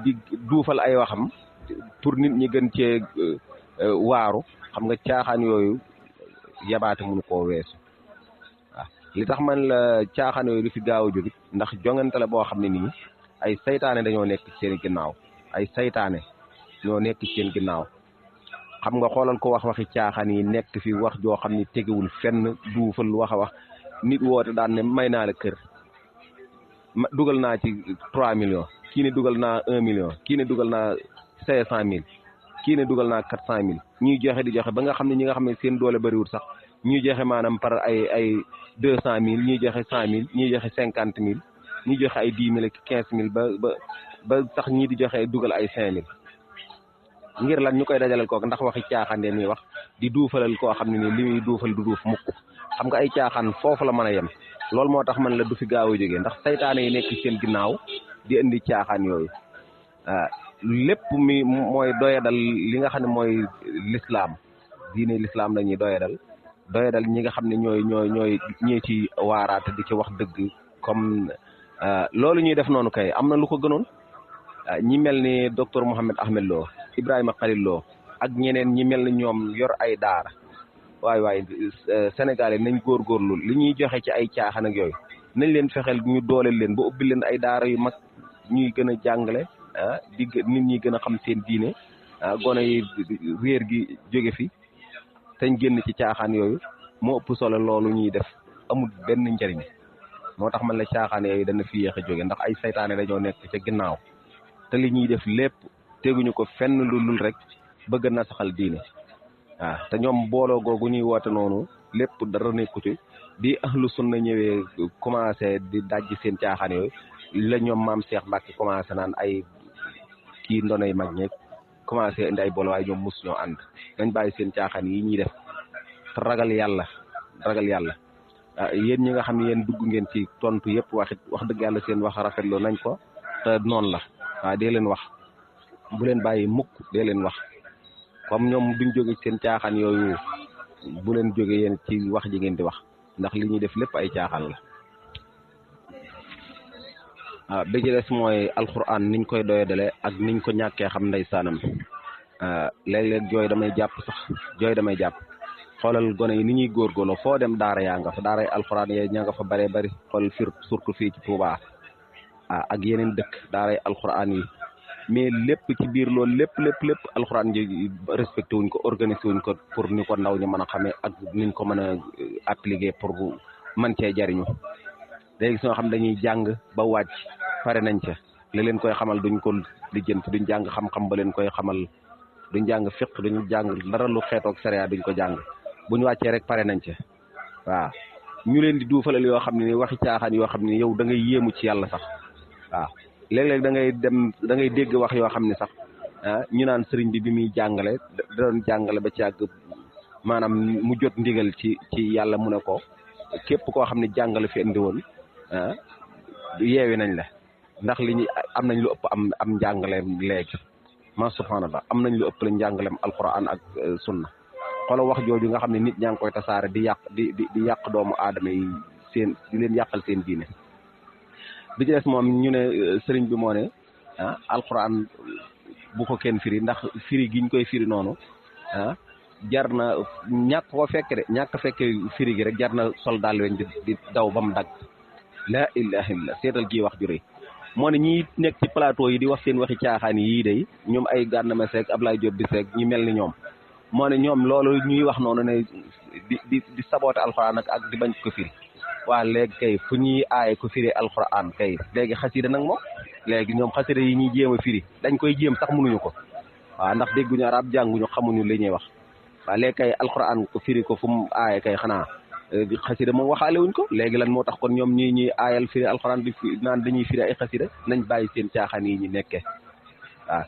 duufal ay waxam pour nit ñi gën cee waaru xam nga caaxaan yooyu yabaate mënu koo weesu waaw li tax man la caaxaan yooyu du fi gaaw a jógit ndax jongante la boo xam ne nii ay saytaane dañoo nekk ci seen ginnaaw ñoo nekk ci seen ginnaaw xam nga xoolal ko waxi caaxaan yi nekk fi wax joo xam ni tegewul fenn duufal wax nit woote daan ne may naa la kër dugal naa ci 3 millions kii ne dugal naa 1 million kii ne dugal naa 500 000 kii ne dugal naa 400 000 ñuy joxe di joxe ba nga xam ne ñi nga xam ne seen doole bëriwul sax ñuy joxe maanaam par ay 200 000 ñuy joxe 100 000 ñuy joxe 50 000 ñuy joxe ay 10 000 ak 15 000 ba sax ñii di joxe dugal ay 5 000 ngir lan ñu koy dajaleel kooku ndax waxi caaxaan de ñuy wax di duufalal koo xam ne ni li muy duufal du duuf mukk xam nga ay caaxaan foofu la mën a yem loolu moo tax man la du fi gaaw a jógee ndax saytaane yi nekk seen ginnaaw di indi caaxaan yooyu lépp mi mooy doyadal li nga xam ne mooy lislaam diine lislaam la ñuy doyadal ñi nga xam ne ñooy ñee ci waaraate di ci wax dëgg comme loolu ñuy def noonu kay am na lu ko gënoon ñi mel ni docteur Mouhamed Ahmed Lo Ibrahima Khalil Lo ak ñeneen ñi mel ni ñoom yor ay daara waay Sénégalais nañ góorgóorlu li ñuy joxe ci ay caaxaan ak yooyu nañ leen fexeel ñu dooleel leen ba ubbi leen ay daara yu mag ñuy gën a jàngale nit ñi gën a xam seen diine gone yi réer gi jóge fi teñ génn ci caaxaan yooyu moo ëpp solo loolu ñuy def amul benn njëriñ moo tax man la caaxaan yooyu dana fi yéex a jóge ndax ay saytaane dañoo nekk ca ginnaaw te li ñuy def lépp teguñu ko fenn lu lul rek bëgg na saxal diine te ñoom booloo googu ñuy woote noonu lépp dara nekku ci bi ahlu sunna ñëwee commencé di dajji seen caaxaan yooyu la ñoom maam Cheikh Mbacke commencé naan ay kii ndonay mag ñeeg commencé indi ay boole waaye ñoom mus ñoo ànd nañ bàyyi seen caaxaan yi ñuy def te ragal yàlla yéen ñi nga xam ne yéen dugg ngeen ci tontu yëpp wax dëgg yàlla seen wax rafetlu nañ ko te noonu la waaw dee leen wax bu leen bàyyi mukk dee leen wax comme ñoom duñ jóge seen caaxaan yooyu bu leen jóge yéen ci wax ji ngeen di wax ndax li ñuy def lépp ay caaxaan la bi ci des mooy alxuraan niñ koy doyadale ak niñ ko ñàkkee xam ndeysaanam léeg-léeg jooy damay jàpp sax jooy damay jàpp xoolal gone yi ni ñuy góorgóorloo foo dem daara yaa nga fa daaray alxuraan yee ña nga fa bëree bëri xool surtout fii ci Touba ak yeneen dëkk daaray alxuraan yi mais lépp ci biir loolu lépp alxuraan ji respecté wuñ ko organisé wuñ ko pour ni ko ndaw ñi mën a xamee ak niñ ko mën a appliquer pour mën cee jariñu léegi soo xam dañuy jàng ba wàcc pare nañ ca li leen koy xamal duñ ko lijjanti duñ jàng xam-xam ba leen koy xamal duñ jàng fiq duñ jàng dara lu xeetoog sariya duñ ko jàng buñ wàccee rek pare nañ ca waaw ñu leen di duufalal yoo xam ne ni waxi caaxaan yoo xam ne yow da ngay yéemu ci yàlla sax waaw léeg-léeg da ngay dégg wax yoo xam ne sax ñu naan sëriñ bi muy jàngale da doon jàngale ba ci àgg maanaam mu jot ndigal ci yàlla mu ne ko képp koo xam ne jàngale fi indi woon yeewi nañ la ndax li ñu am nañ lu ëpp am njàngaleem léegi ma subhanallah am nañ lu ëpp la njàngaleem alquran ak sunna xoolal wax jooju nga xam ne nit ñaa ngi koy tasaare di yàq di yàq doomu aadama yi di leen yàqal seen diine bi ci des moom ñu ne sëriñ bi moo ne alquran bu ko kenn firi ndax firi giñ koy firi noonu jar na ñàkk koo fekk de ñàkk fekke firi gi rek jar na sol daal weñ di daw ba mu dagg la ilaha illa seetal gii wax ju rëy moo ne ñi nekk ci plateau yi di wax seen waxi caaxaan yii day ñoom ay Gana Messere Ablaye Diop di seeg ñu mel ni ñoom moo ne ñoom loolu ñuy wax noonu ne di saboote alxuraan ak di bañ ko firi waa léegi kay fu ñuy aaye ko firi alxuraan kay léegi xasida nag moom léegi ñoom xasida yi ñuy jéem a firi dañ koy jéem sax mënuñu ko waaw ndax dégguñu arab jànguñu xamuñu li ñuy wax waaw léegi kay alxuraan ko firi ko fu mu aaye kay xanaa xasida moom waxaale wuñ ko léegi lan moo tax kon ñoom ñuy aayal firi alxuraan di naan dañuy firi ay xasida nañ bàyyi seen caaxaan yi ñu nekkee waaw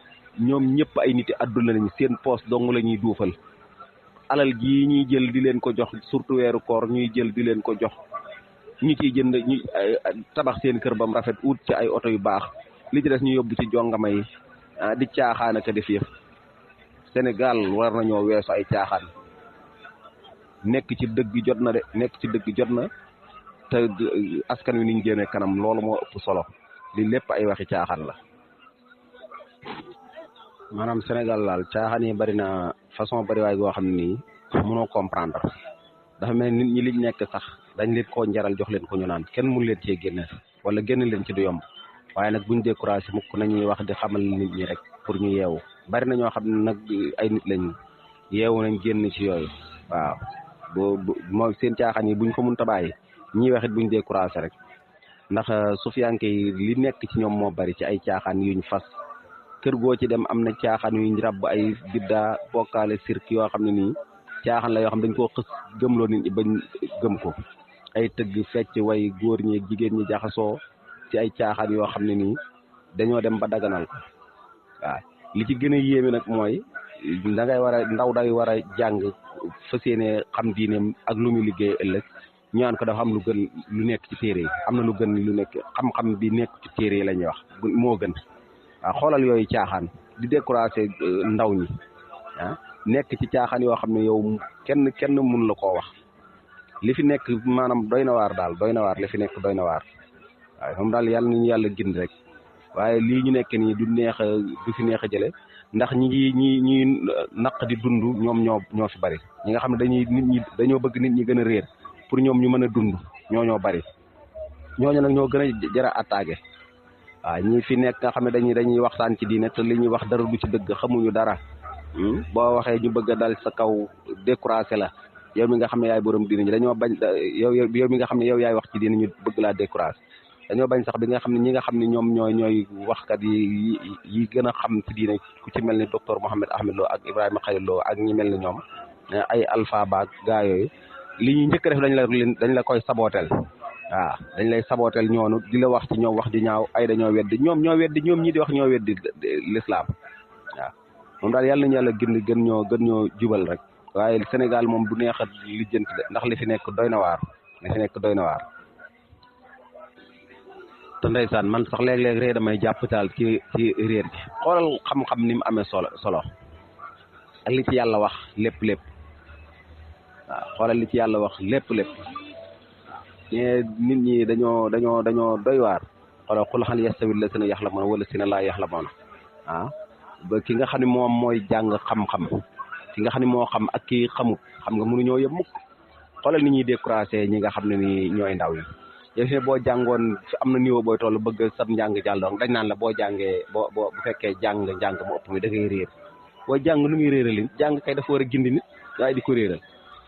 ñoom ñëpp ay niti adduna lañu seen poos dong la ñuy duufal alal jii ñuy jël di leen ko jox surtout weeru koor ñuy jël di leen ko jox ñu ciy jënd ñu tabax seen kër bam rafet ut ci ay oto yu baax li ci des ñu yóbbu ci jongama yi di caaxaan ak def yëf Sénégal war nañoo weesu ay caaxaan nekk ci dëgg jot na de nekk ci dëgg jot na te askan wi niñ jëmee kanam loolu moo ëpp solo li lépp ay waxi caaxaan la maanaam Sénégal daal caaxaan yi bari na façon bari waay goo xam ne nii mënoo comprendre dafa mel nit ñi liñ nekk sax dañ leen koo njaral jox leen ko ñu naan kenn mun leen cee génne wala génn leen ci du yomb waaye nag buñ découragé mukk nañuy wax di xamal nit ñi rek pour ñu yeewu bari na ñoo xam ne nag ay nit lañ yeewu nañ génn ci yooyu waaw moo seen caaxaan yi buñ ko mun tabayi ñiy waxit buñ découragé rek ndax sufiyanke yi li nekk ci ñoom moo bari ci ay caaxaan yuñ fas kër goo ci dem am na caaxaan yuñ ràbb ay biddaa bokkaale sirk yoo xam ne nii caaxaan la yoo xam dañ koo xës gëmloo nit ñi bañ gëm ko ay tëgg fecc way góor ñi jigéen ñi jaxasoo ci ay caaxaan yoo xam ne nii dañoo dem ba daganal ko waaw li ci gën a yéeme nag mooy da ngay war a ndaw day war a jàng fas yéene xam diineem ak lu muy liggéey ëllëg ñu naan ko dafa am lu gën lu nekk ci téere yi am na lu gën lu nekk xam-xam bi nekk ci téere yi la ñuy wax moo gën waaw xoolal yooyu caaxaan di découragé ndaw ñi nekk ci caaxaan yoo xam ne yow kenn mun la koo wax li fi nekk maanaam doy na waar daal doy na waar li fi nekk doy na waar waaye moom daal yàlla nañu yàlla gind rek waaye lii ñu nekk nii du fi neex a jële ndax ñi naq di dund ñoom ñoo fi bari ñi nga xam ne nit ñi dañoo bëgg nit ñi gën a réer pour ñoom ñu mën a dund ñoo bari ñooñu nag ñoo gën a jara attaqué waaw ñi fi nekk nga xam ne dañuy waxtaan ci diine te li ñuy wax dara du ci dëgg xamuñu dara boo waxee ñu bëgg a dal sa kaw découragé la yow mi nga xam ne yaay borom diine ñi dañoo bañ yow mi nga xam ne yow yaay wax ci diine ñu bëgg laa découragé dañoo bañ sax bi nga xam ne ñi nga xam ne ñoom ñooy waxkat yi gën a xam ci diine ku ci mel ni docteur Mohamed Ahmed Lo ak Ibrahima Khalil Lo ak ñi mel ni ñoom ay alpha baag gaa yooyu li ñuy njëkk def dañ la koy sabootel waaw dañ lay sabootel ñoonu di la wax ci ñoom wax ju ñaaw ay dañoo weddi ñoom ñii di wax ñoo weddi l'islam waaw moom daal yàlla nañu yàlla gën ñoo jubal rek waaye Sénégal moom du neex a lijjanti de ndax li fi nekk doy na waar te ndeysaan man sax léeg-léeg ree damay jàpp daal ci réer gi xoolal xam-xam ni mu amee solo ak li ci yàlla wax lépp waaw xoolal li ci yàlla wax lépp mais nit ñi dañoo doy waar xoolal xul hal yastawi llaziina yaxlamuuna wala llaziina laa yaxlamuuna ba ki nga xam ne moom mooy jàng xam-xam ki nga xam ne moo xam ak kii xamut xam nga mënuñoo yem mukk xoolal ni ñuy découragé ñi nga xam ne ni ñooy ndaw yi yow boo jàngoon fi am na niveau booy toll bëgg sab njàng jàll donc dañ naan la boo jàngee bu fekkee njàng mu ëpp mi da ngay réer boo jàng nu muy réeralin jàng kay dafa war a gindi nit waaye di ko réeral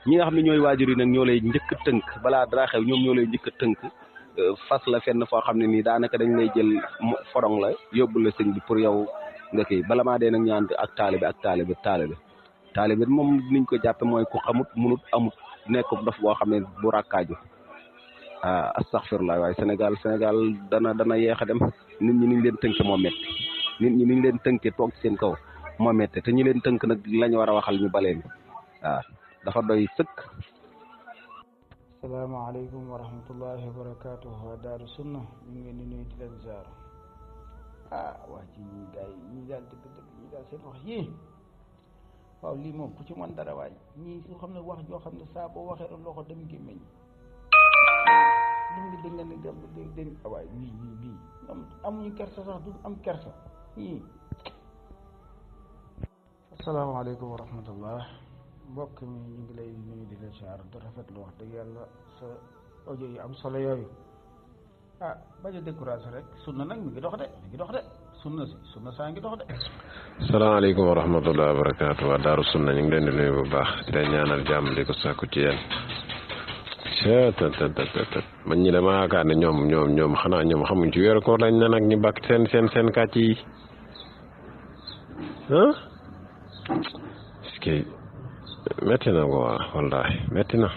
ñi nga xam ne ñooy waajur yi nag ñoo lay njëkk a tënk balaa dara xew ñoom ñoo lay njëkk a tënk fas la fenn foo xam ne nii daanaka dañ lay jël forong la yóbbu la sëñ bi pour yow nga kii bala maa dee nag ñaan ak taalibe moom niñ ko jàppe mooy ku xamut munut amut nekk dof boo xam ne bu rakkaaju astaghfirullah waaye Sénégal dana yeex a dem nit ñi niñ leen tënke moo metti nit ñi niñ leen tënke toog ci seen kaw moo metti te ñi leen tënk nag lañ war a waxal ñu baleen waaw dafa doy sëkk. salaamaaleykum wa rahmatullahi wa barakatuh wa daaru sunna ñu ngi leen di nuyu di leen ziar waa ci ñi gars yi ñi daal dëgg ñi daal seen wax yii waaw lii moom ku ci mën dara waay ñii su xam ne wax joo xam ne saa boo waxee rek loxo dem gémmeñ li nga dégg nga ne dégg waay bii amuñu kersa sax du am kersa ñii. asalaamaaleykum wa rahmatullah mbokk mi ñu ngi lay nuyu di la ziar di rafetlu wax dëgg yàlla sa audio yi am solo yooyu bañ a découragé rek sunna nag mi ngi dox de sunna saa ngi dox de. salaamaaleykum wa rahmatullah wa barakaatu waa daaru sunna ñu ngi leen di nuyu bu baax di leen ñaanal jàmm di ko sàkku ci yéen man ñi dama yaakaar ne ñoom xanaa ñoom xamuñ ci weeru koor lañ ne nag ñu bàkk seen kàcc yi est-ce que metti na ko waa wallaahi metti na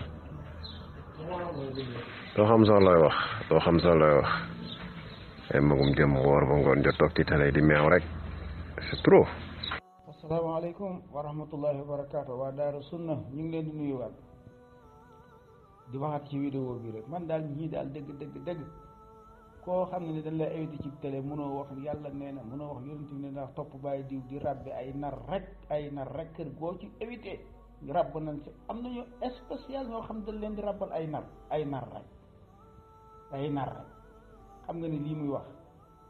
doo xam sax looy wax ay magum jëm woor ba ngoon jot toog ci télé di meew rek c'est trop. asalaamaaleykum wa rahmatullahi wa barakaatu waa daaru sunna ñu ngi leen di nuyuwaat di waxaat ci vidéo bi rek man daal ñii daal dëgg koo xam ne dañ lay invité ci télé mënoo wax yàlla nee na mënoo wax yonent bi ne ndax topp bàyyi diw di rabbi ay nar rek kër goo ci éviter rabb nañ ci am nañu spécial ñoo xam dañ leen di rabbal ay nar rek xam nga ni lii muy wax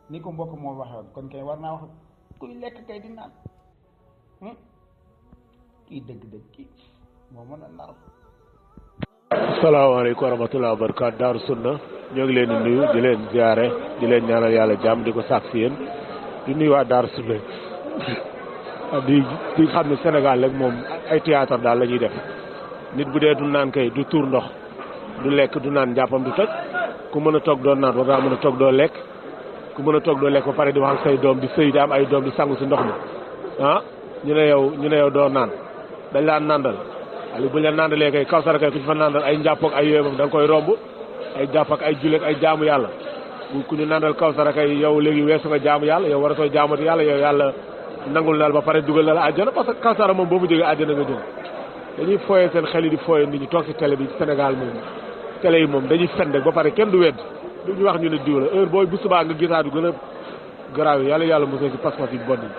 ni ko mbokk moo waxee kon kay war naa wax kuy lekk kay di naan kii dëgg kii moo mën a nar. asalaamaaleykum wa rahmatulah wa barakaatu daaru sunna ñoo ngi leen di nuyu di leen ziare di leen ñaanal yàlla jàmm di ko sàkk si yéen di nuyu waa daaru sunna di xam ne Sénégal rek moom ay théâtre daal la ñuy def nit bu dee du naan kay du tuur ndox du lekk du naan jàppam du toj ku mën a toog doo naan war ngaa mën a toog doo lekk ku mën a toog doo lekk ba pare di wax ak say doom di sëy di am ay doom di sangu si ndox mi ñu ne yow doo naan dañ laa nàndal ali bu ñu la nàndalee kay kawsara kay ku ci fa nàndal ay njàpp ak ay yooyu moom da nga koy romb ay jàpp ak ay jullit ay jaamu yàlla ku ñu nàndal kawsara kay yow léegi weesu nga jaamu yàlla yow waratoo jaamati yàlla yow yàlla nangul daal ba pare dugal na la àjjana parce que kawsara moom boo mu jógee àjjana nga jëm dañuy fooyee seen xel yi di fooyee nit ñi toog ci télé bi Sénégal moom télé yi moom dañuy fen rek ba pare kenn du wedd du ñu wax ñu ne diw la heure booy bu subaa nga gisaat du gën a garaaw yi yàlla mosoo ci pas-pas yi bon yi